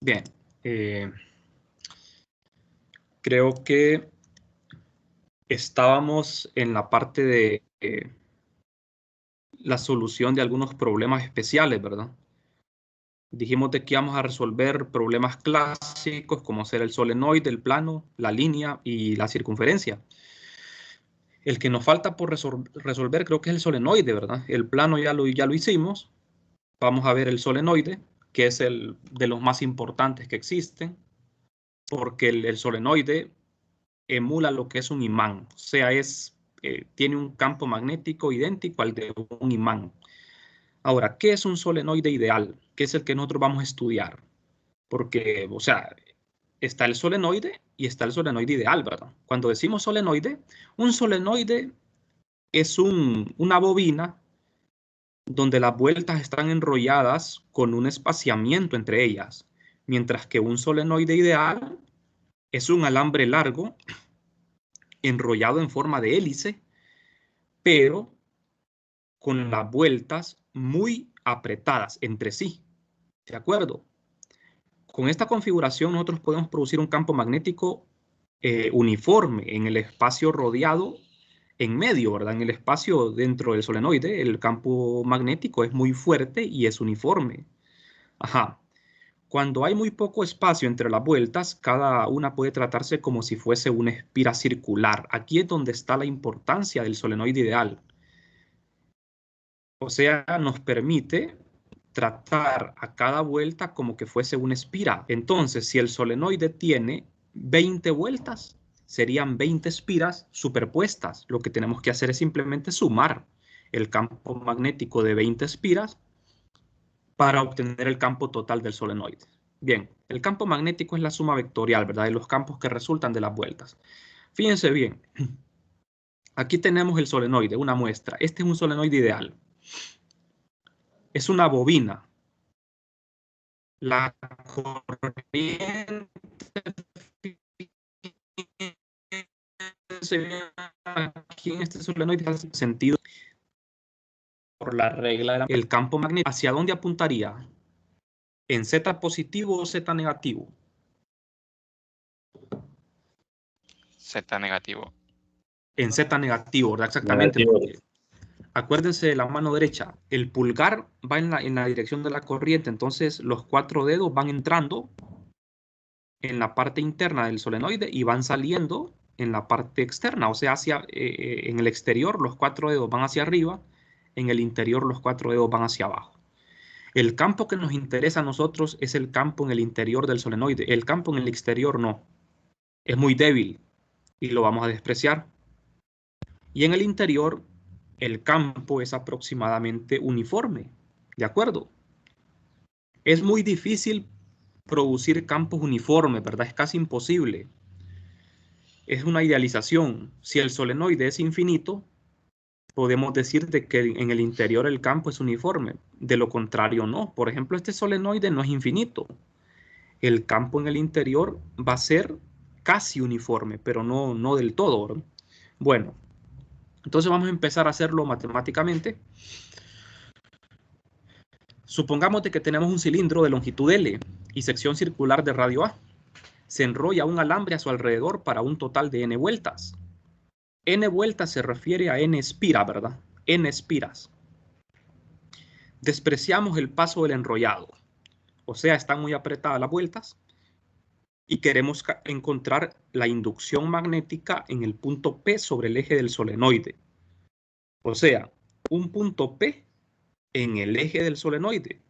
Bien, creo que estábamos en la parte de la solución de algunos problemas especiales, ¿verdad? Dijimos de que íbamos a resolver problemas clásicos como ser el solenoide, el plano, la línea y la circunferencia. El que nos falta por resolver creo que es el solenoide, ¿verdad? El plano ya lo hicimos. Vamos a ver el solenoide, que es el de los más importantes que existen, porque el solenoide emula lo que es un imán, o sea, tiene un campo magnético idéntico al de un imán. Ahora, ¿qué es un solenoide ideal? ¿Qué es el que nosotros vamos a estudiar? Porque, o sea, está el solenoide y está el solenoide ideal, ¿verdad? Cuando decimos solenoide, un solenoide es una bobina donde las vueltas están enrolladas con un espaciamiento entre ellas, mientras que un solenoide ideal es un alambre largo enrollado en forma de hélice, pero con las vueltas muy apretadas entre sí. ¿De acuerdo? Con esta configuración nosotros podemos producir un campo magnético uniforme en el espacio rodeado en medio, ¿verdad? En el espacio dentro del solenoide, el campo magnético es muy fuerte y es uniforme. Ajá. Cuando hay muy poco espacio entre las vueltas, cada una puede tratarse como si fuese una espira circular. Aquí es donde está la importancia del solenoide ideal. O sea, nos permite tratar a cada vuelta como que fuese una espira. Entonces, si el solenoide tiene 20 vueltas, serían 20 espiras superpuestas. Lo que tenemos que hacer es simplemente sumar el campo magnético de 20 espiras para obtener el campo total del solenoide. Bien, el campo magnético es la suma vectorial, ¿verdad? De los campos que resultan de las vueltas. Fíjense bien, aquí tenemos el solenoide, una muestra. Este es un solenoide ideal. Es una bobina. La corriente se ve aquí en este solenoide hace sentido por la regla del campo magnético. ¿Hacia dónde apuntaría? ¿En Z positivo o Z negativo? Z negativo. En Z negativo, ¿verdad? Exactamente, Negativo. porque acuérdense de la mano derecha, el pulgar va en la dirección de la corriente, entonces los 4 dedos van entrando en la parte interna del solenoide y van saliendo en la parte externa, o sea, en el exterior los 4 dedos van hacia arriba, en el interior los 4 dedos van hacia abajo. El campo que nos interesa a nosotros es el campo en el interior del solenoide, el campo en el exterior no, es muy débil y lo vamos a despreciar. Y en el interior el campo es aproximadamente uniforme, ¿de acuerdo? Es muy difícil producir campos uniformes, ¿verdad? Es casi imposible. Es una idealización. Si el solenoide es infinito, podemos decir de que en el interior el campo es uniforme. De lo contrario, no. Por ejemplo, este solenoide no es infinito. El campo en el interior va a ser casi uniforme, pero no del todo, ¿verdad? Bueno, entonces vamos a empezar a hacerlo matemáticamente. Supongamos de que tenemos un cilindro de longitud L y sección circular de radio A. Se enrolla un alambre a su alrededor para un total de n vueltas. N vueltas se refiere a n espiras, ¿verdad? N espiras. Despreciamos el paso del enrollado. O sea, están muy apretadas las vueltas y queremos encontrar la inducción magnética en el punto P sobre el eje del solenoide. O sea, un punto P en el eje del solenoide.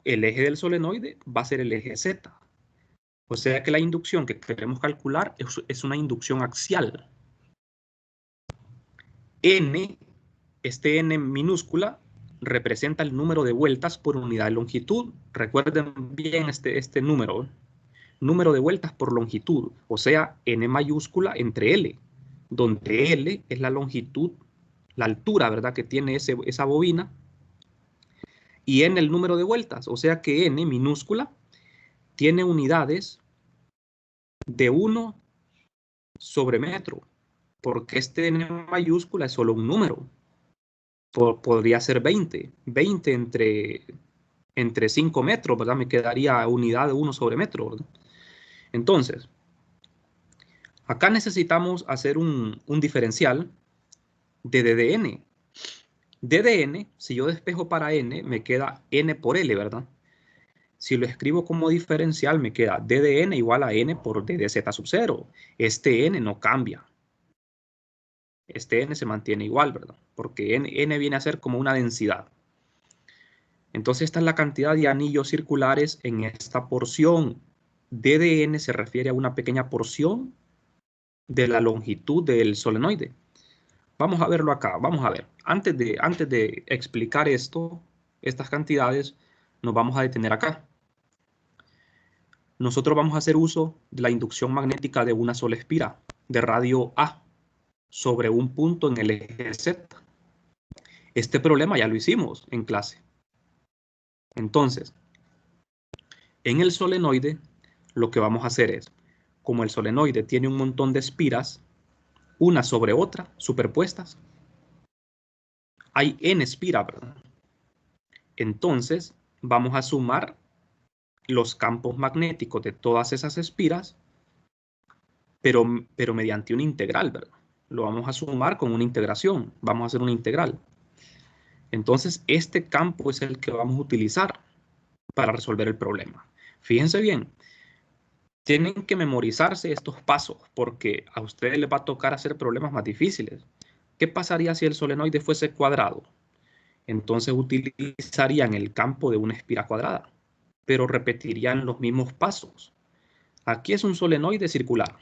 El eje del solenoide va a ser el eje Z. O sea que la inducción que queremos calcular es una inducción axial. N, este N minúscula, representa el número de vueltas por unidad de longitud. Recuerden bien este número. Número de vueltas por longitud. O sea, N mayúscula entre L. Donde L es la longitud, la altura, ¿verdad? Que tiene esa bobina. Y N el número de vueltas. O sea que N minúscula tiene unidades de 1 sobre metro, porque este N mayúscula es solo un número. Podría ser 20 entre entre 5 metros, ¿verdad? Me quedaría unidad de 1 sobre metro, ¿verdad? Entonces, acá necesitamos hacer un diferencial de ddn. ddn, si yo despejo para n, me queda n por L, ¿verdad? Si lo escribo como diferencial, me queda ddn igual a n por ddz sub 0. Este n no cambia. Este n se mantiene igual, ¿verdad? Porque n viene a ser como una densidad. Entonces, esta es la cantidad de anillos circulares en esta porción. ddn se refiere a una pequeña porción de la longitud del solenoide. Vamos a verlo acá. Vamos a ver. Antes de explicar esto, estas cantidades, nos vamos a detener acá. Nosotros vamos a hacer uso de la inducción magnética de una sola espira, de radio A, sobre un punto en el eje Z. Este problema ya lo hicimos en clase. Entonces, en el solenoide, lo que vamos a hacer es, como el solenoide tiene un montón de espiras, una sobre otra, superpuestas, hay n espiras, ¿verdad? Entonces, vamos a sumar los campos magnéticos de todas esas espiras, pero mediante una integral, ¿verdad? Lo vamos a sumar con una integración. Vamos a hacer una integral. Entonces, este campo es el que vamos a utilizar para resolver el problema. Fíjense bien, tienen que memorizarse estos pasos porque a ustedes les va a tocar hacer problemas más difíciles. ¿Qué pasaría si el solenoide fuese cuadrado? Entonces utilizarían el campo de una espira cuadrada, pero repetirían los mismos pasos. Aquí es un solenoide circular.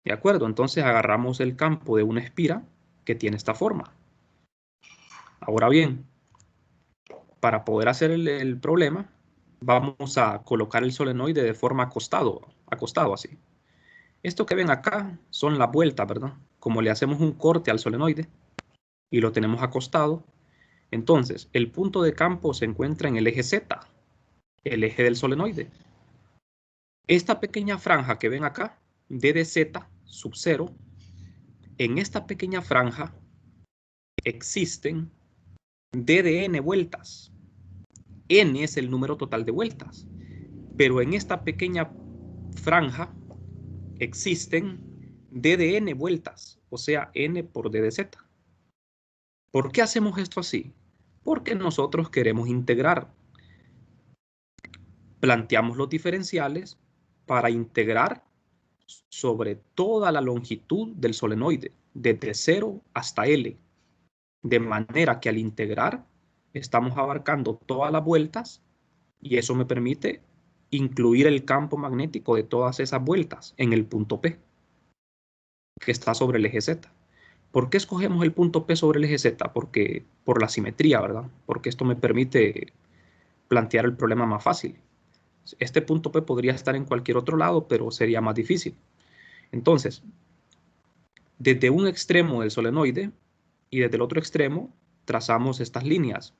¿De acuerdo? Entonces agarramos el campo de una espira que tiene esta forma. Ahora bien, para poder hacer el problema, vamos a colocar el solenoide de forma acostado así. Esto que ven acá son las vueltas, ¿verdad? Como le hacemos un corte al solenoide y lo tenemos acostado, entonces el punto de campo se encuentra en el eje Z, el eje del solenoide. Esta pequeña franja que ven acá, ddz sub 0, en esta pequeña franja existen ddn vueltas. N es el número total de vueltas. Pero en esta pequeña franja existen ddn vueltas, o sea, n por ddz. ¿Por qué hacemos esto así? Porque nosotros queremos integrar. Planteamos los diferenciales para integrar sobre toda la longitud del solenoide, desde 0 hasta L. De manera que al integrar, estamos abarcando todas las vueltas y eso me permite incluir el campo magnético de todas esas vueltas en el punto P, que está sobre el eje Z. ¿Por qué escogemos el punto P sobre el eje Z? Porque por la simetría, ¿verdad? Porque esto me permite plantear el problema más fácil. Este punto P podría estar en cualquier otro lado, pero sería más difícil. Entonces, desde un extremo del solenoide y desde el otro extremo trazamos estas líneas.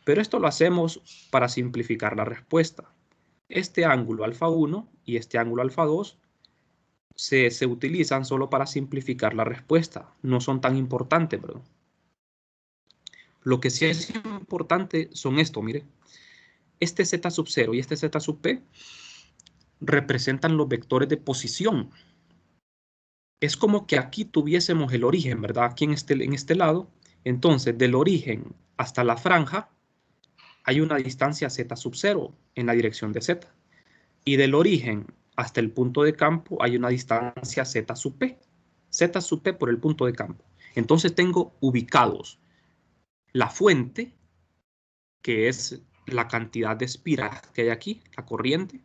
Pero esto lo hacemos para simplificar la respuesta. Este ángulo alfa 1 y este ángulo alfa 2 se utilizan solo para simplificar la respuesta. No son tan importantes, ¿verdad? Lo que sí es importante son esto, mire. Este z sub 0 y este z sub p representan los vectores de posición. Es como que aquí tuviésemos el origen, ¿verdad? Aquí en este lado. Entonces, del origen hasta la franja hay una distancia z sub 0 en la dirección de z. Y del origen hasta el punto de campo hay una distancia z sub p. Z sub p por el punto de campo. Entonces tengo ubicados la fuente, que es la cantidad de espiras que hay aquí, la corriente,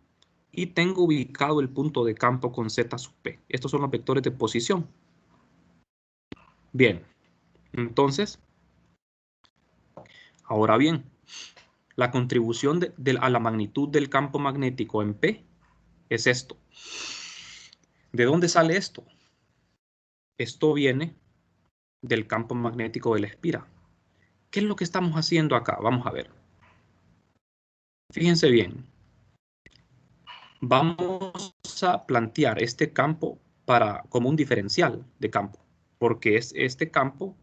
y tengo ubicado el punto de campo con z sub p. Estos son los vectores de posición. Bien, entonces, ahora bien, la contribución a la magnitud del campo magnético en P es esto. ¿De dónde sale esto? Esto viene del campo magnético de la espira. ¿Qué es lo que estamos haciendo acá? Vamos a ver. Fíjense bien. Vamos a plantear este campo como un diferencial de campo, porque este campo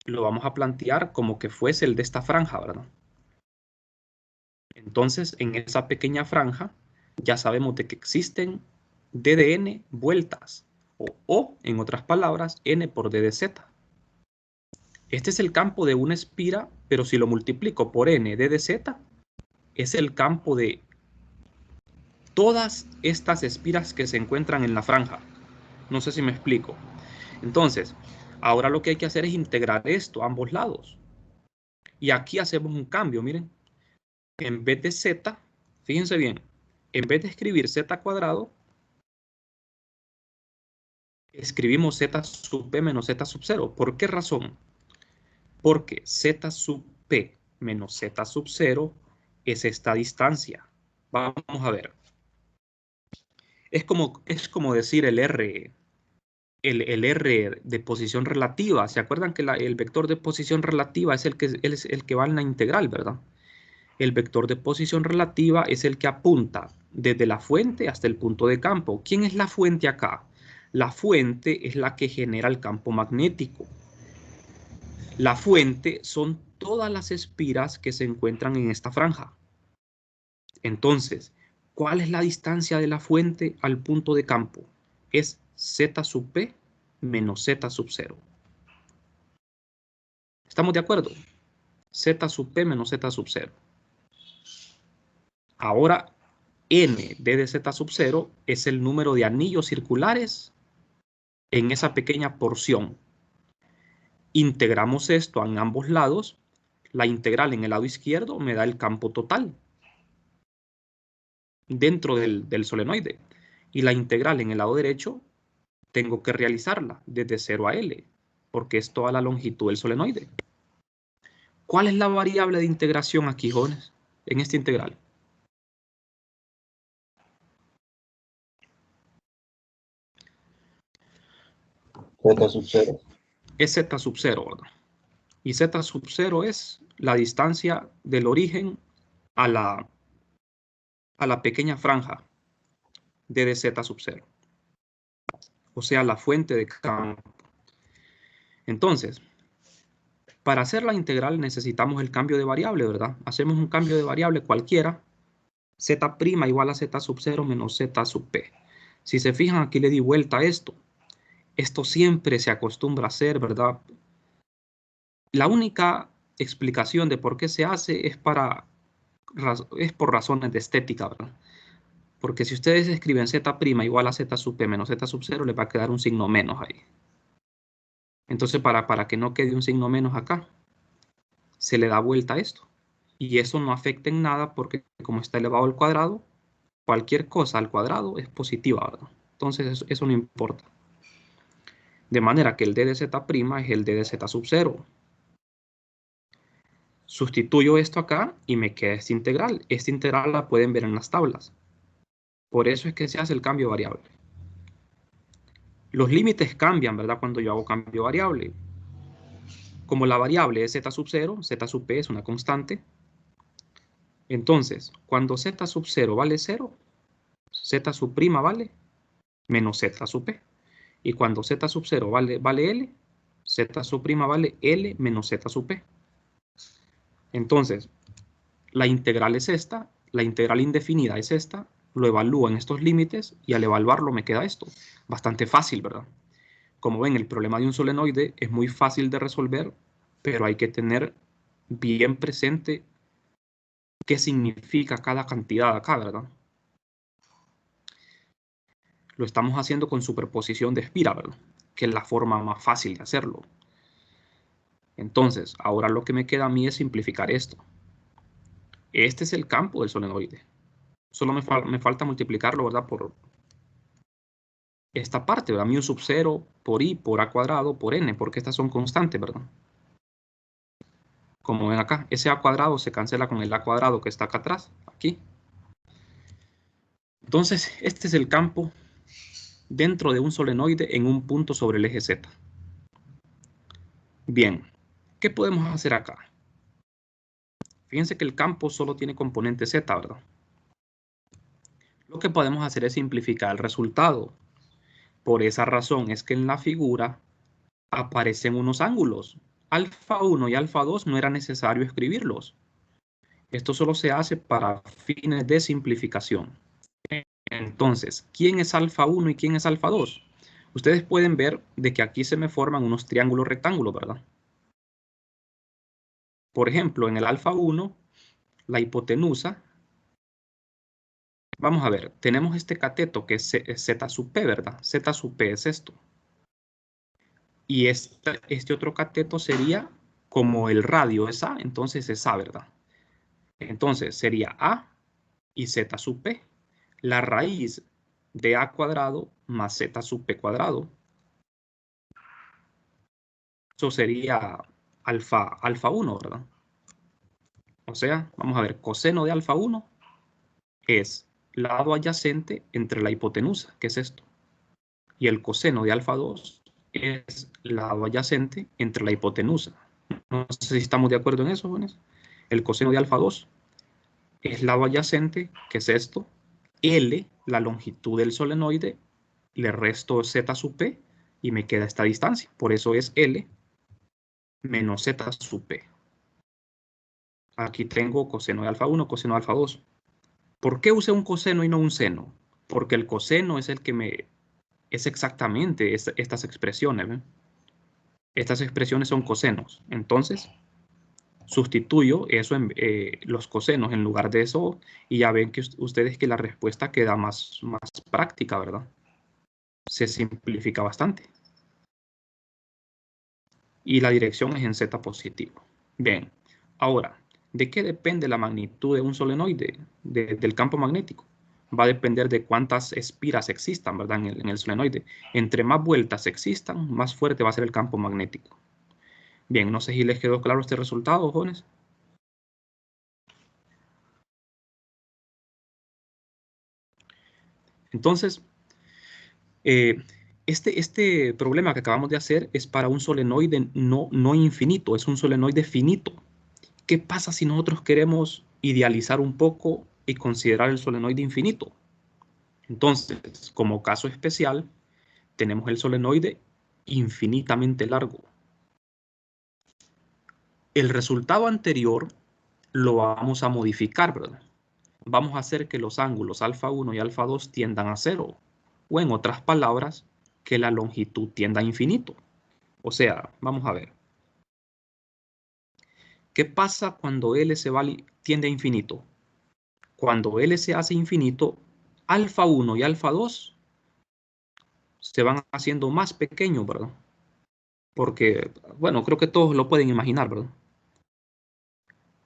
lo vamos a plantear como que fuese el de esta franja, ¿verdad? Entonces, en esa pequeña franja, ya sabemos de que existen d de n vueltas, o en otras palabras, n por d de z. Este es el campo de una espira, pero si lo multiplico por n d de z, es el campo de todas estas espiras que se encuentran en la franja. No sé si me explico. Entonces, ahora lo que hay que hacer es integrar esto a ambos lados. Y aquí hacemos un cambio, miren. En vez de z, fíjense bien, en vez de escribir z cuadrado, escribimos z sub p menos z sub 0. ¿Por qué razón? Porque z sub p menos z sub 0 es esta distancia. Vamos a ver. Es como decir el R de posición relativa. ¿Se acuerdan que el vector de posición relativa es el que va en la integral, verdad? El vector de posición relativa es el que apunta desde la fuente hasta el punto de campo. ¿Quién es la fuente acá? La fuente es la que genera el campo magnético. La fuente son todas las espiras que se encuentran en esta franja. Entonces, ¿cuál es la distancia de la fuente al punto de campo? Es z sub p menos z sub 0. ¿Estamos de acuerdo? Z sub p menos z sub 0. Ahora, n de z sub 0 es el número de anillos circulares en esa pequeña porción. Integramos esto en ambos lados. La integral en el lado izquierdo me da el campo total dentro del solenoide. Y la integral en el lado derecho tengo que realizarla desde 0 a L, porque es toda la longitud del solenoide. ¿Cuál es la variable de integración aquí, jóvenes, en esta integral? Z sub 0. Es z sub 0, ¿verdad? Y z sub 0 es la distancia del origen a la pequeña franja de dz sub 0. O sea, la fuente de campo. Entonces, para hacer la integral necesitamos el cambio de variable, ¿verdad? Hacemos un cambio de variable cualquiera. Z' igual a z sub 0 menos z sub p. Si se fijan, aquí le di vuelta a esto. Esto siempre se acostumbra a hacer, ¿verdad? La única explicación de por qué se hace es por razones de estética, ¿verdad? Porque si ustedes escriben z' igual a z sub p menos z sub 0, les va a quedar un signo menos ahí. Entonces, para que no quede un signo menos acá, se le da vuelta a esto. Y eso no afecta en nada porque como está elevado al cuadrado, cualquier cosa al cuadrado es positiva, ¿verdad? Entonces, eso no importa. De manera que el d de z' es el d de z sub 0. Sustituyo esto acá y me queda esta integral. Esta integral la pueden ver en las tablas. Por eso es que se hace el cambio de variable. Los límites cambian, ¿verdad? Cuando yo hago cambio de variable. Como la variable es z sub 0, z sub p es una constante. Entonces, cuando z sub 0 vale 0, z sub prima vale menos z sub p. Y cuando z sub 0 vale L, z sub prima vale L menos z sub p. Entonces, la integral es esta, la integral indefinida es esta, lo evalúo en estos límites y al evaluarlo me queda esto. Bastante fácil, ¿verdad? Como ven, el problema de un solenoide es muy fácil de resolver, pero hay que tener bien presente qué significa cada cantidad acá, ¿verdad? Lo estamos haciendo con superposición de espira, ¿verdad? Que es la forma más fácil de hacerlo. Entonces, ahora lo que me queda a mí es simplificar esto. Este es el campo del solenoide. Solo me falta multiplicarlo, ¿verdad? Por esta parte, ¿verdad? Mu sub 0 por i por a cuadrado por n, porque estas son constantes, ¿verdad? Como ven acá, ese a cuadrado se cancela con el a cuadrado que está acá atrás, aquí. Entonces, este es el campo dentro de un solenoide en un punto sobre el eje Z. Bien, ¿qué podemos hacer acá? Fíjense que el campo solo tiene componente Z, ¿verdad? Lo que podemos hacer es simplificar el resultado. Por esa razón es que en la figura aparecen unos ángulos. Alfa 1 y alfa 2 no era necesario escribirlos. Esto solo se hace para fines de simplificación. Entonces, ¿quién es alfa 1 y quién es alfa 2? Ustedes pueden ver de que aquí se me forman unos triángulos rectángulos, ¿verdad? Por ejemplo, en el alfa 1, la hipotenusa, vamos a ver, tenemos este cateto que es Z sub P, ¿verdad? Z sub P es esto. Y este otro cateto sería como el radio es A, entonces es A, ¿verdad? Entonces sería A y Z sub P. La raíz de A cuadrado más Z sub P cuadrado. Eso sería alfa 1, ¿verdad? O sea, vamos a ver, coseno de alfa 1 es lado adyacente entre la hipotenusa, que es esto. Y el coseno de alfa 2 es lado adyacente entre la hipotenusa. No sé si estamos de acuerdo en eso, jóvenes. El coseno de alfa 2 es lado adyacente, que es esto. L, la longitud del solenoide, le resto Z sub P y me queda esta distancia. Por eso es L menos Z sub P. Aquí tengo coseno de alfa 1, coseno de alfa 2. ¿Por qué usé un coseno y no un seno? Porque el coseno es el que me... es exactamente estas expresiones. ¿Ven? Estas expresiones son cosenos. Entonces, sustituyo eso en los cosenos en lugar de eso y ya ven que ustedes que la respuesta queda más práctica, ¿verdad? Se simplifica bastante. Y la dirección es en Z positivo. Bien, ahora, ¿de qué depende la magnitud de un solenoide del campo magnético? Va a depender de cuántas espiras existan, ¿verdad? En el solenoide. Entre más vueltas existan, más fuerte va a ser el campo magnético. Bien, no sé si les quedó claro este resultado, jóvenes. Entonces, este problema que acabamos de hacer es para un solenoide no infinito, es un solenoide finito. ¿Qué pasa si nosotros queremos idealizar un poco y considerar el solenoide infinito? Entonces, como caso especial, tenemos el solenoide infinitamente largo. El resultado anterior lo vamos a modificar, ¿verdad? Vamos a hacer que los ángulos alfa 1 y alfa 2 tiendan a 0. O en otras palabras, que la longitud tienda a infinito. O sea, vamos a ver. ¿Qué pasa cuando L tiende a infinito? Cuando L se hace infinito, alfa 1 y alfa 2 se van haciendo más pequeños, ¿verdad? Porque, bueno, creo que todos lo pueden imaginar, ¿verdad?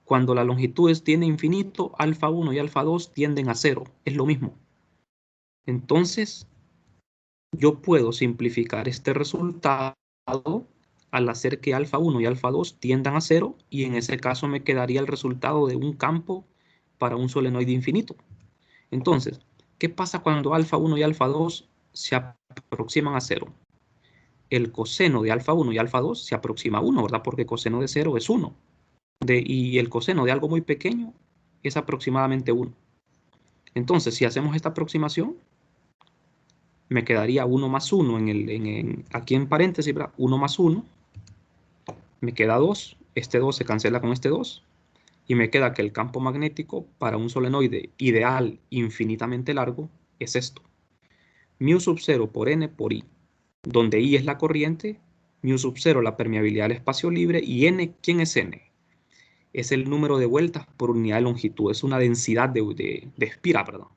Cuando la longitud tiende a infinito, alfa 1 y alfa 2 tienden a 0. Es lo mismo. Entonces, yo puedo simplificar este resultado al hacer que alfa 1 y alfa 2 tiendan a 0 y en ese caso me quedaría el resultado de un campo para un solenoide infinito. Entonces, ¿qué pasa cuando alfa 1 y alfa 2 se aproximan a 0? El coseno de alfa 1 y alfa 2 se aproxima a 1, ¿verdad? Porque coseno de 0 es 1. Y el coseno de algo muy pequeño es aproximadamente 1. Entonces, si hacemos esta aproximación, me quedaría 1 más 1 aquí en paréntesis, ¿verdad? 1 más 1, me queda 2. Este 2 se cancela con este 2. Y me queda que el campo magnético para un solenoide ideal infinitamente largo es esto. Mu sub 0 por n por I, donde I es la corriente, mu sub 0 la permeabilidad del espacio libre y n, ¿quién es n? Es el número de vueltas por unidad de longitud, es una densidad de espira, perdón.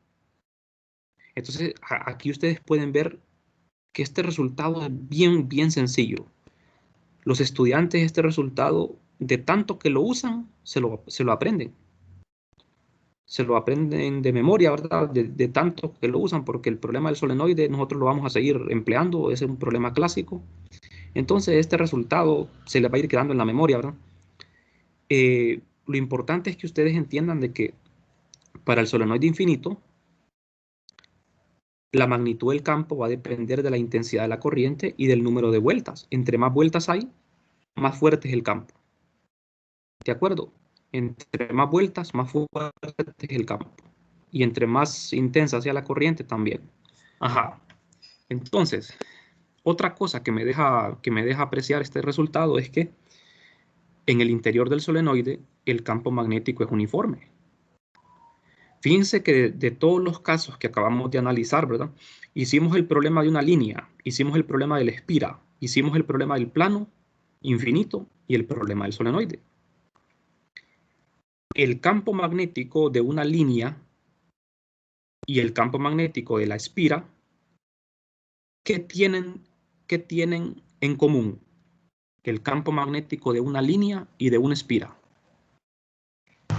Entonces, aquí ustedes pueden ver que este resultado es bien sencillo. Los estudiantes este resultado, de tanto que lo usan, se lo aprenden. Se lo aprenden de memoria, ¿verdad? De tanto que lo usan, porque el problema del solenoide nosotros lo vamos a seguir empleando, es un problema clásico. Entonces este resultado se les va a ir quedando en la memoria, ¿verdad? Lo importante es que ustedes entiendan de que para el solenoide infinito, la magnitud del campo va a depender de la intensidad de la corriente y del número de vueltas. Entre más vueltas hay, más fuerte es el campo. ¿De acuerdo? Entre más vueltas, más fuerte es el campo. Y entre más intensa sea la corriente, también. Ajá. Entonces, otra cosa que me deja apreciar este resultado es que en el interior del solenoide, el campo magnético es uniforme. Fíjense que de todos los casos que acabamos de analizar, ¿verdad? Hicimos el problema de una línea, hicimos el problema de la espira, hicimos el problema del plano infinito y el problema del solenoide. El campo magnético de una línea y el campo magnético de la espira, ¿qué tienen en común? El campo magnético de una línea y de una espira.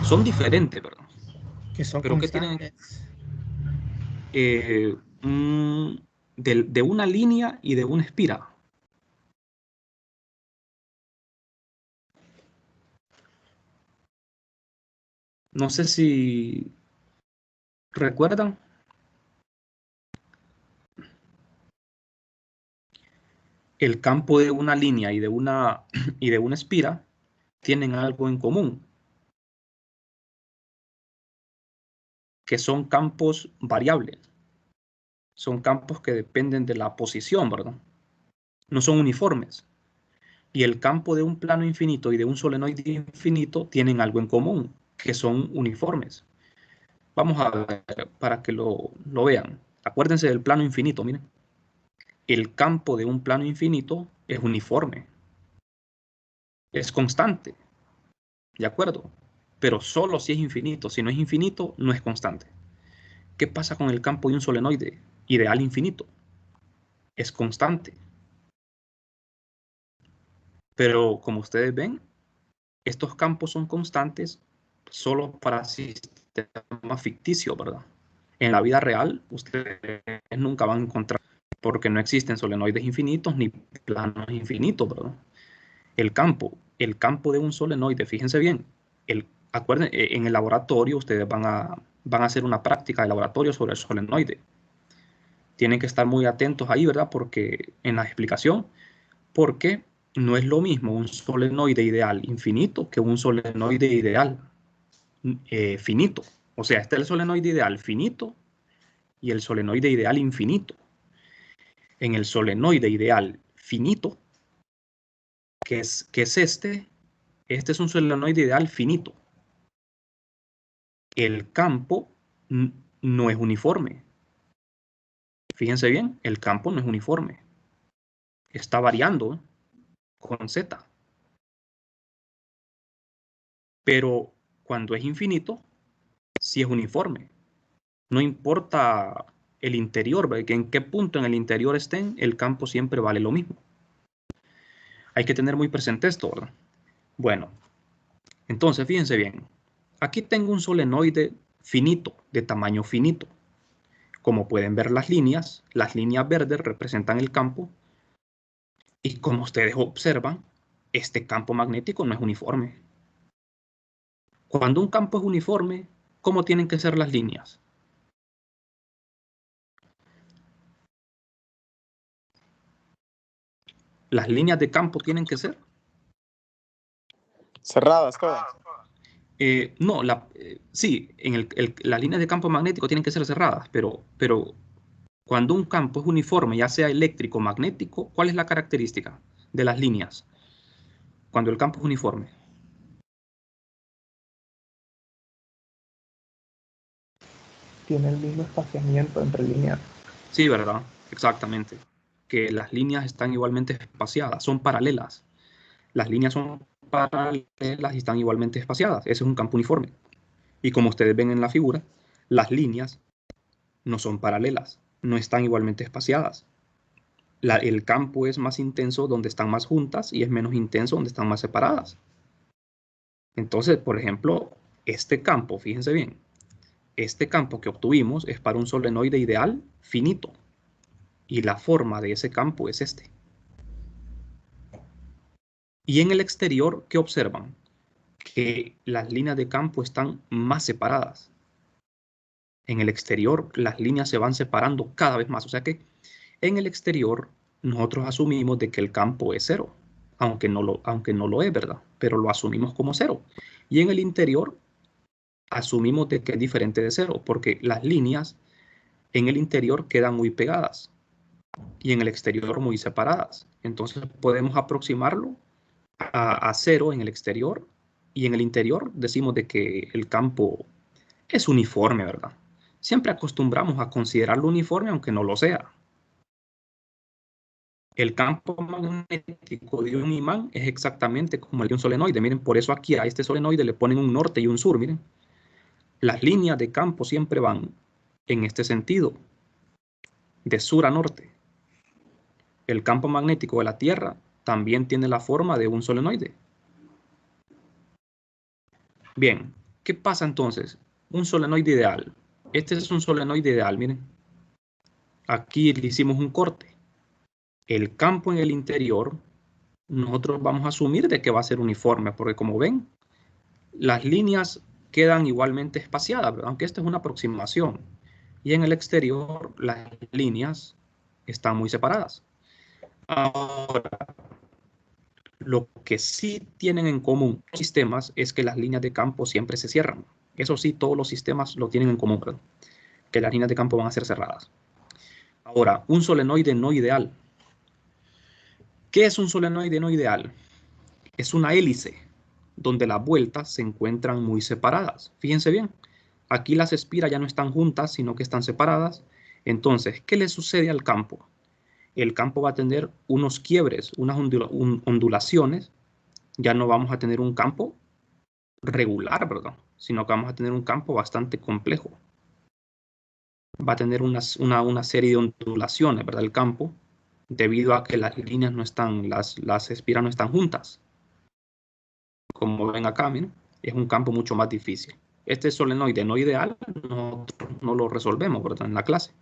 Son diferentes, ¿verdad? Que son Pero constantes. ¿qué tienen? De una línea y de una espira. No sé si recuerdan. El campo de una línea y de una espira tienen algo en común, que son campos variables. Son campos que dependen de la posición, ¿verdad? No son uniformes. Y el campo de un plano infinito y de un solenoide infinito tienen algo en común, que son uniformes. Vamos a ver para que lo vean. Acuérdense del plano infinito, miren. El campo de un plano infinito es uniforme. Es constante. ¿De acuerdo? Pero solo si es infinito. Si no es infinito, no es constante. ¿Qué pasa con el campo de un solenoide ideal infinito? Es constante. Pero como ustedes ven, estos campos son constantes solo para sistemas ficticios, ¿verdad? En la vida real, ustedes nunca van a encontrar, porque no existen solenoides infinitos ni planos infinitos, ¿verdad? El campo de un solenoide, fíjense bien, acuérdense, en el laboratorio ustedes van a hacer una práctica de laboratorio sobre el solenoide. Tienen que estar muy atentos ahí, ¿verdad? Porque en la explicación, porque no es lo mismo un solenoide ideal infinito que un solenoide ideal finito. O sea, este es el solenoide ideal finito y el solenoide ideal infinito. En el solenoide ideal finito, que es este es un solenoide ideal finito. El campo no es uniforme. Fíjense bien, el campo no es uniforme. Está variando con Z. Pero cuando es infinito, sí es uniforme. No importa el interior, ¿verdad? Que en qué punto en el interior estén, el campo siempre vale lo mismo. Hay que tener muy presente esto, ¿verdad? Bueno, entonces fíjense bien. Aquí tengo un solenoide finito, de tamaño finito. Como pueden ver las líneas verdes representan el campo. Y como ustedes observan, este campo magnético no es uniforme. Cuando un campo es uniforme, ¿cómo tienen que ser las líneas? Las líneas de campo tienen que ser cerradas todas. no, sí, las líneas de campo magnético tienen que ser cerradas, pero cuando un campo es uniforme, ya sea eléctrico o magnético, ¿cuál es la característica de las líneas? Cuando el campo es uniforme. Tiene el mismo espaciamiento entre líneas. Sí, ¿verdad? Exactamente. Que las líneas están igualmente espaciadas, son paralelas. Las líneas son paralelas y están igualmente espaciadas. Ese es un campo uniforme. Y como ustedes ven en la figura, las líneas no son paralelas, no están igualmente espaciadas. El campo es más intenso donde están más juntas y es menos intenso donde están más separadas. Entonces, por ejemplo, este campo, fíjense bien, este campo que obtuvimos es para un solenoide ideal finito y la forma de ese campo es este. Y en el exterior, ¿qué observan? Que las líneas de campo están más separadas. En el exterior, las líneas se van separando cada vez más. O sea que en el exterior, nosotros asumimos de que el campo es cero, aunque no lo es, ¿verdad? Pero lo asumimos como cero. Y en el interior, asumimos de que es diferente de cero, porque las líneas en el interior quedan muy pegadas y en el exterior muy separadas. Entonces podemos aproximarlo a cero en el exterior Y en el interior decimos de que el campo es uniforme, ¿verdad? Siempre acostumbramos a considerarlo uniforme aunque no lo sea. El campo magnético de un imán es exactamente como el de un solenoide. Miren, por eso aquí a este solenoide le ponen un norte y un sur, miren. Las líneas de campo siempre van en este sentido, de sur a norte. El campo magnético de la Tierra también tiene la forma de un solenoide. Bien, ¿qué pasa entonces? Un solenoide ideal. Este es un solenoide ideal, miren. Aquí le hicimos un corte. El campo en el interior, nosotros vamos a asumir de que va a ser uniforme, porque como ven, las líneas quedan igualmente espaciadas, ¿verdad? Aunque esta es una aproximación. Y en el exterior, las líneas están muy separadas. Ahora, lo que sí tienen en común los sistemas es que las líneas de campo siempre se cierran. Eso sí, todos los sistemas lo tienen en común, ¿verdad? Que las líneas de campo van a ser cerradas. Ahora, un solenoide no ideal. ¿Qué es un solenoide no ideal? Es una hélice donde las vueltas se encuentran muy separadas. Fíjense bien, aquí las espiras ya no están juntas, sino que están separadas. Entonces, ¿qué le sucede al campo? El campo va a tener unos quiebres, unas ondulaciones. Ya no vamos a tener un campo regular, ¿verdad? Sino que vamos a tener un campo bastante complejo. Va a tener una serie de ondulaciones, ¿verdad? El campo, debido a que las líneas no están, las espiras no están juntas. Como ven acá, miren, es un campo mucho más difícil. Este solenoide no ideal no lo resolvemos, ¿verdad? En la clase.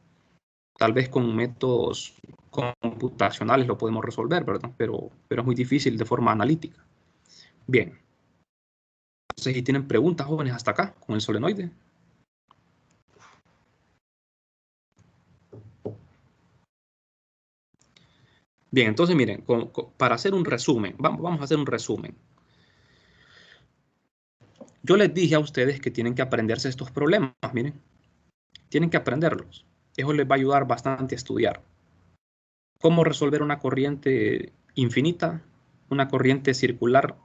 Tal vez con métodos computacionales lo podemos resolver, ¿verdad? Pero es muy difícil de forma analítica. Bien. Entonces, si tienen preguntas, jóvenes, hasta acá, con el solenoide. Bien, entonces miren, para hacer un resumen, vamos a hacer un resumen. Yo les dije a ustedes que tienen que aprenderse estos problemas, miren. Tienen que aprenderlos. Eso les va a ayudar bastante a estudiar. ¿Cómo resolver una corriente infinita? Una corriente circular.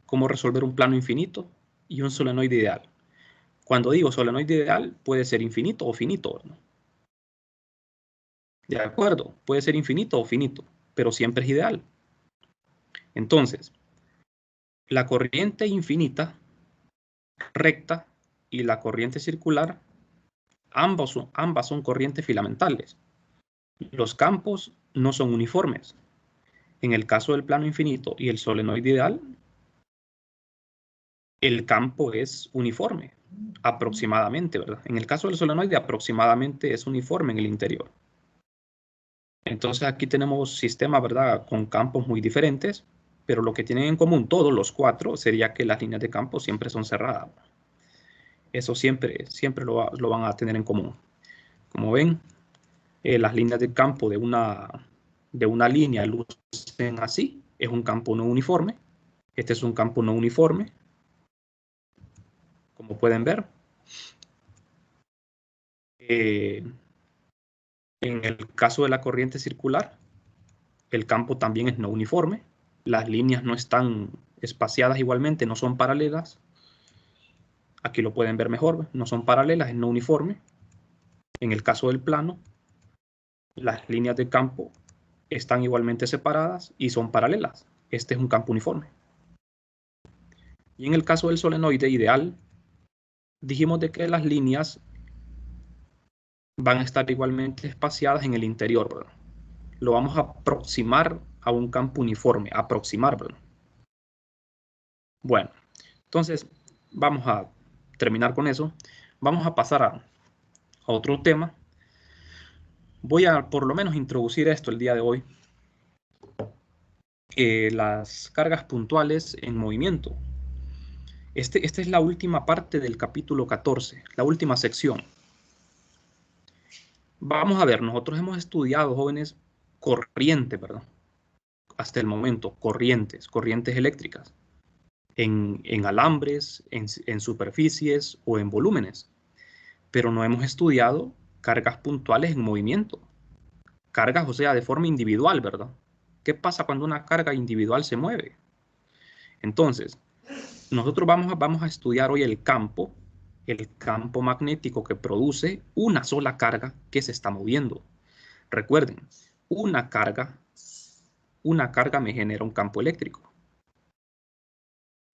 ¿Cómo resolver un plano infinito? Y un solenoide ideal. Cuando digo solenoide ideal, puede ser infinito o finito, ¿no? De acuerdo, puede ser infinito o finito, pero siempre es ideal. Entonces, la corriente infinita, recta, y la corriente circular, ambas son corrientes filamentales. Los campos no son uniformes. En el caso del plano infinito y el solenoide ideal, el campo es uniforme, aproximadamente, ¿verdad? En el caso del solenoide, aproximadamente es uniforme en el interior. Entonces aquí tenemos sistemas, ¿verdad?, con campos muy diferentes, pero lo que tienen en común todos los cuatro sería que las líneas de campo siempre son cerradas. Eso siempre lo van a tener en común. Como ven, las líneas de campo de una línea lucen así. Es un campo no uniforme. Este es un campo no uniforme, como pueden ver. En el caso de la corriente circular, el campo también es no uniforme. Las líneas no están espaciadas igualmente, no son paralelas. Aquí lo pueden ver mejor, no son paralelas, es no uniforme. En el caso del plano, las líneas de campo están igualmente separadas y son paralelas. Este es un campo uniforme. Y en el caso del solenoide ideal, dijimos de que las líneas van a estar igualmente espaciadas en el interior, ¿verdad? Lo vamos a aproximar a un campo uniforme, aproximar, ¿verdad? Bueno, entonces vamos a terminar con eso. Vamos a pasar a otro tema. Voy a por lo menos introducir esto el día de hoy. Las cargas puntuales en movimiento. Esta es la última parte del capítulo 14, la última sección. Vamos a ver, nosotros hemos estudiado, jóvenes, corrientes, ¿verdad? Hasta el momento, corrientes eléctricas, en alambres, en superficies o en volúmenes. Pero no hemos estudiado cargas puntuales en movimiento. Cargas, o sea, de forma individual, ¿verdad? ¿Qué pasa cuando una carga individual se mueve? Entonces, nosotros vamos a estudiar hoy el campo magnético que produce una sola carga que se está moviendo. Recuerden, una carga me genera un campo eléctrico.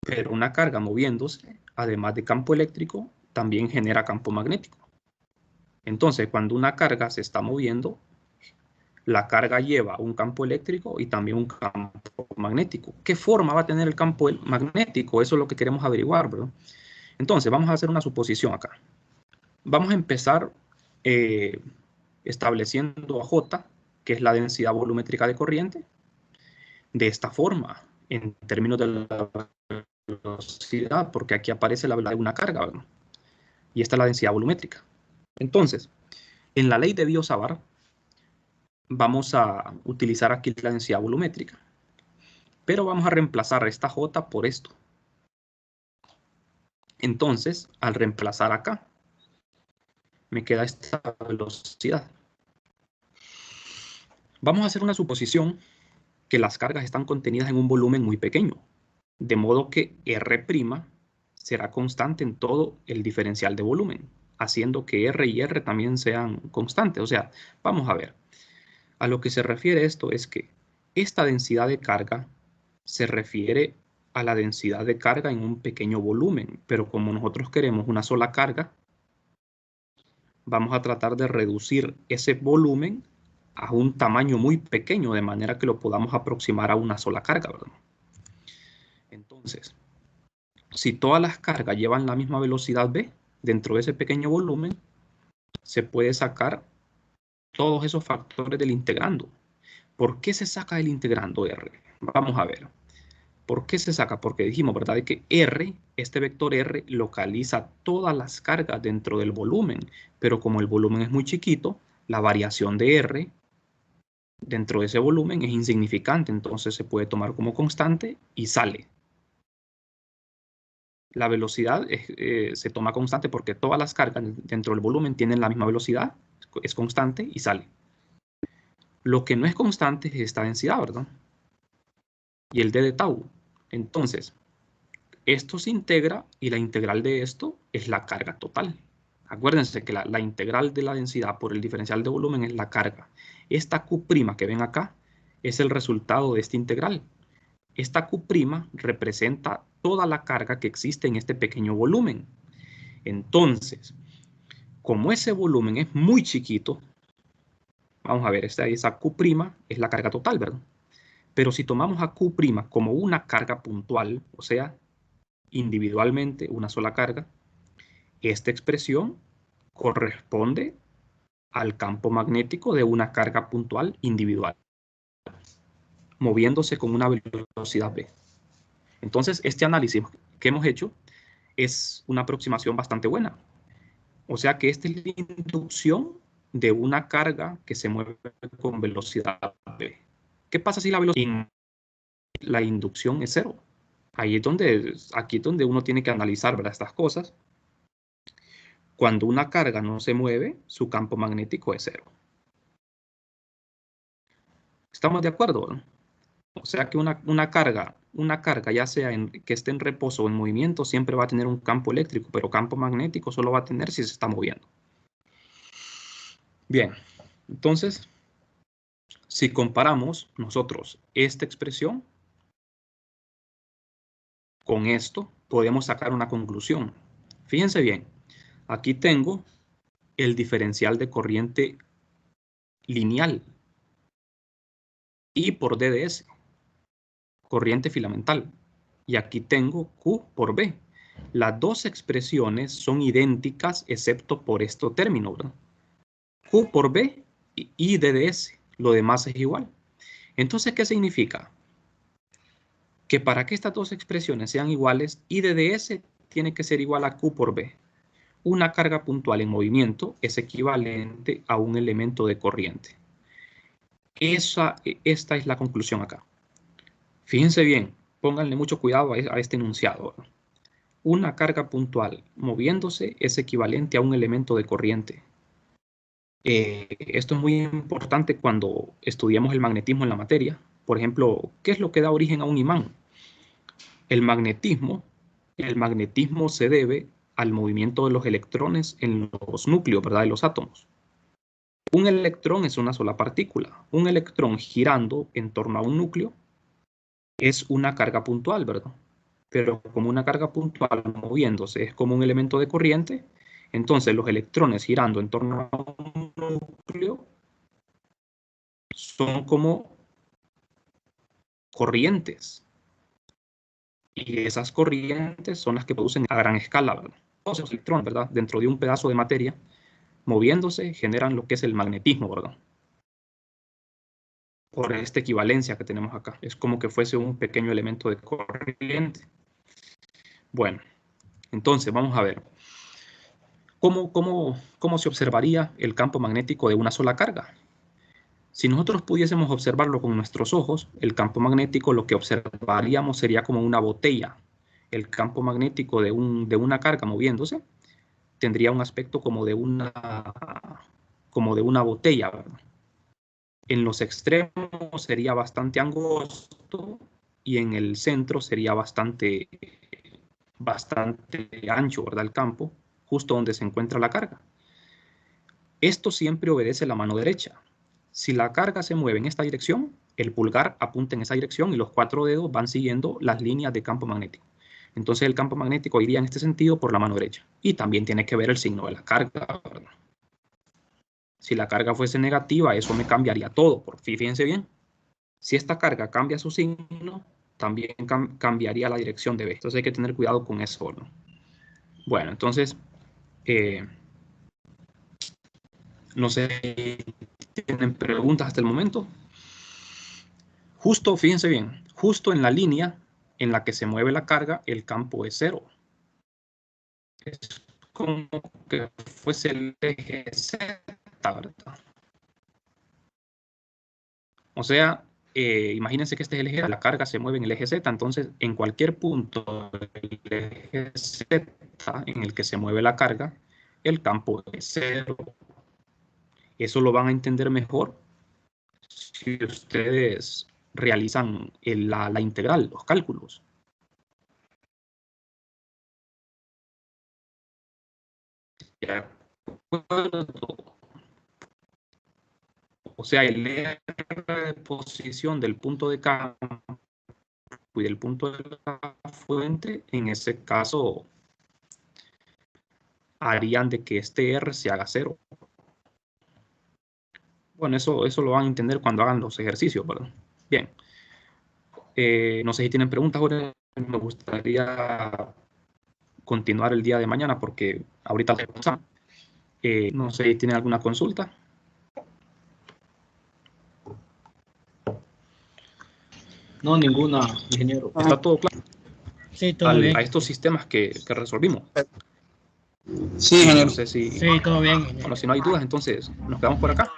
Pero una carga moviéndose, además de campo eléctrico, también genera campo magnético. Entonces, cuando una carga se está moviendo, la carga lleva un campo eléctrico y también un campo magnético. ¿Qué forma va a tener el campo magnético? Eso es lo que queremos averiguar, ¿verdad? Entonces, vamos a hacer una suposición acá. Vamos a empezar estableciendo a J, que es la densidad volumétrica de corriente, de esta forma, en términos de la velocidad, porque aquí aparece la velocidad de una carga, ¿verdad? Y esta es la densidad volumétrica. Entonces, en la ley de Biot-Savart, vamos a utilizar aquí la densidad volumétrica, pero vamos a reemplazar esta J por esto. Entonces, al reemplazar acá, me queda esta velocidad. Vamos a hacer una suposición que las cargas están contenidas en un volumen muy pequeño, de modo que R' será constante en todo el diferencial de volumen, haciendo que R y R también sean constantes. O sea, vamos a ver. A lo que se refiere esto es que esta densidad de carga se refiere a la densidad de carga en un pequeño volumen, pero como nosotros queremos una sola carga, vamos a tratar de reducir ese volumen a un tamaño muy pequeño, de manera que lo podamos aproximar a una sola carga, ¿verdad? Entonces, si todas las cargas llevan la misma velocidad v dentro de ese pequeño volumen, se puede sacar todos esos factores del integrando. ¿Por qué se saca el integrando R? Vamos a ver. ¿Por qué se saca? Porque dijimos, ¿verdad?, de que R, este vector R, localiza todas las cargas dentro del volumen, pero como el volumen es muy chiquito, la variación de R dentro de ese volumen es insignificante, entonces se puede tomar como constante y sale. La velocidad se toma constante porque todas las cargas dentro del volumen tienen la misma velocidad, es constante y sale. Lo que no es constante es esta densidad, ¿verdad? Y el d de tau. Entonces, esto se integra y la integral de esto es la carga total. Acuérdense que la integral de la densidad por el diferencial de volumen es la carga. Esta Q' que ven acá es el resultado de esta integral. Esta Q' representa toda la carga que existe en este pequeño volumen. Entonces, como ese volumen es muy chiquito, vamos a ver, esa Q' es la carga total, ¿verdad? Pero si tomamos a Q' como una carga puntual, o sea, individualmente una sola carga, esta expresión corresponde al campo magnético de una carga puntual individual, moviéndose con una velocidad v. Entonces, este análisis que hemos hecho es una aproximación bastante buena. O sea que esta es la inducción de una carga que se mueve con velocidad v. ¿Qué pasa si la inducción es cero? Aquí es donde uno tiene que analizar, ¿verdad?, estas cosas. Cuando una carga no se mueve, su campo magnético es cero. ¿Estamos de acuerdo, ¿no? O sea que una carga ya sea que esté en reposo o en movimiento, siempre va a tener un campo eléctrico, pero campo magnético solo va a tener si se está moviendo. Bien, entonces, si comparamos nosotros esta expresión con esto, podemos sacar una conclusión. Fíjense bien, aquí tengo el diferencial de corriente lineal, I por D de S, corriente filamental. Y aquí tengo Q por B. Las dos expresiones son idénticas excepto por este término, ¿verdad? Q por B y I D de S. Lo demás es igual. Entonces, ¿qué significa? Que para que estas dos expresiones sean iguales, I de S tiene que ser igual a Q por B. Una carga puntual en movimiento es equivalente a un elemento de corriente. Esta es la conclusión acá. Fíjense bien, pónganle mucho cuidado a este enunciado. Una carga puntual moviéndose es equivalente a un elemento de corriente. Esto es muy importante cuando estudiamos el magnetismo en la materia. Por ejemplo, ¿qué es lo que da origen a un imán? El magnetismo el magnetismo se debe al movimiento de los electrones en los núcleos, ¿verdad?, de los átomos. Un electrón es una sola partícula. Un electrón girando en torno a un núcleo es una carga puntual, ¿verdad? Pero como una carga puntual moviéndose es como un elemento de corriente, entonces los electrones girando en torno a un núcleo son como corrientes. Y esas corrientes son las que producen a gran escala, ¿verdad? Todos esos electrones, ¿verdad?, dentro de un pedazo de materia, moviéndose, generan lo que es el magnetismo, ¿verdad? Por esta equivalencia que tenemos acá. Es como que fuese un pequeño elemento de corriente. Bueno, entonces vamos a ver. ¿Cómo se observaría el campo magnético de una sola carga? Si nosotros pudiésemos observarlo con nuestros ojos, el campo magnético lo que observaríamos sería como una botella. El campo magnético de una carga moviéndose tendría un aspecto como de una botella, ¿verdad? En los extremos sería bastante angosto y en el centro sería bastante ancho, ¿verdad?, el campo, justo donde se encuentra la carga. Esto siempre obedece la mano derecha. Si la carga se mueve en esta dirección, el pulgar apunta en esa dirección y los 4 dedos van siguiendo las líneas de campo magnético. Entonces el campo magnético iría en este sentido por la mano derecha. Y también tiene que ver el signo de la carga, ¿verdad? Si la carga fuese negativa, eso me cambiaría todo. Fíjense bien. Si esta carga cambia su signo, también cambiaría la dirección de B. Entonces hay que tener cuidado con eso, ¿no? Bueno, entonces, no sé si tienen preguntas hasta el momento. Justo, fíjense bien, justo en la línea en la que se mueve la carga, el campo es cero. Es como que fuese el eje Z, ¿verdad? O sea, imagínense que este es el eje, la carga se mueve en el eje Z, entonces en cualquier punto del eje Z en el que se mueve la carga, el campo es cero. Eso lo van a entender mejor si ustedes realizan la integral, los cálculos. ¿De acuerdo? O sea, el R de posición del punto de campo y del punto de la fuente, en ese caso, harían de que este R se haga cero. Bueno, eso lo van a entender cuando hagan los ejercicios, ¿verdad? Bien. No sé si tienen preguntas ahora. Me gustaría continuar el día de mañana porque ahorita no sé si tienen alguna consulta. No, ninguna, ingeniero. ¿Está todo claro? Sí, todo bien. A estos sistemas que resolvimos. Sí, ingeniero. No sé si... Sí, todo bien. Bueno, si no hay dudas, entonces nos quedamos por acá.